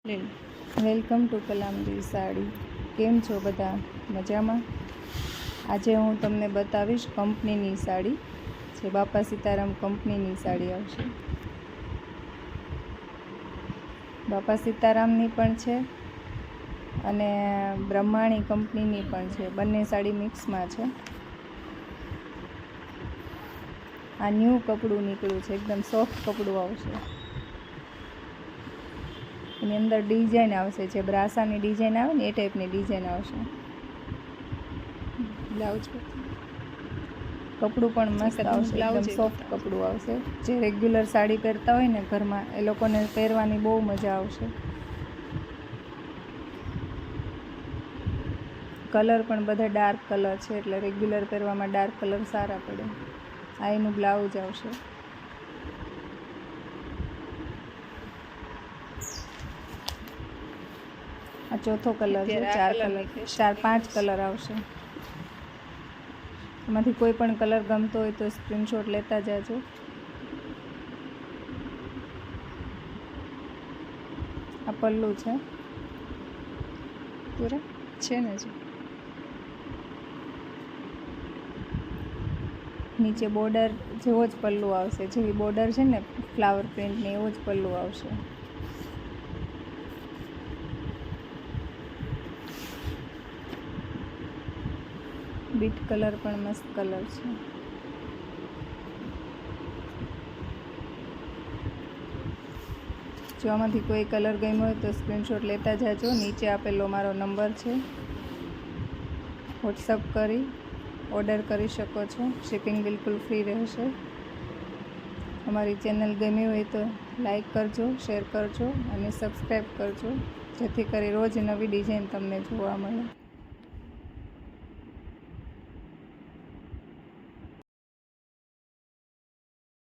Welcome to કલામરી sari. કેમ છો બધા? મજામાં? આજે હું તમને બતાવીશ કંપનીની સાડી. જે બાપા સીતારામ કંપનીની સાડી આવશે. બાપા સીતારામની પણ છે અને બ્રહ્માણી કંપનીની પણ છે. બંને સાડી મિક્સમાં છે. આ ન્યૂ કપડું નીકળ્યું છે, એકદમ સોફ્ટ કપડું આવશે. એની અંદર ડિઝાઇન આવશે, જે બ્રાસાની ડિઝાઇન આવે ને એ ટાઈપની ડિઝાઇન આવશે. બ્લાઉઝ કપડું પણ મસ્ત આવશે, એકદમ સોફ્ટ કપડું આવશે. જે રેગ્યુલર સાડી પહેરતા હોય ને ઘરમાં, એ લોકોને પહેરવાની બહુ મજા આવશે. કલર પણ બધા ડાર્ક કલર છે, એટલે રેગ્યુલર પહેરવામાં ડાર્ક કલર સારા પડે. આ એનું બ્લાઉઝ આવશે. આ ચોથો કલર છે. 4-5 કલર આવશે. એમાંથી કોઈ પણ કલર ગમતો હોય તો સ્ક્રીનશોટ લેતા જાજો. આ પલ્લું છે પૂરા છે ને જ. નીચે બોર્ડર જેવો જ પલ્લું આવશે, જેવી બોર્ડર છે ને ફ્લાવર પ્રિન્ટની, એવો જ પલ્લું આવશે. બીટ કલર પણ મસ્ત કલર છે. જો આમાંથી કોઈ કલર ગમ્યો હોય તો સ્ક્રીનશોટ લેતા જાજો. નીચે આપેલો મારો નંબર છે, વોટ્સઅપ કરી ઓર્ડર કરી શકો છો. શિપિંગ બિલકુલ ફ્રી રહેશે. અમારી ચેનલ ગમી હોય તો લાઈક કરજો, શેર કરજો અને સબસ્ક્રાઈબ કરજો, જેથી કરી રોજ નવી ડિઝાઇન તમને જોવા મળે.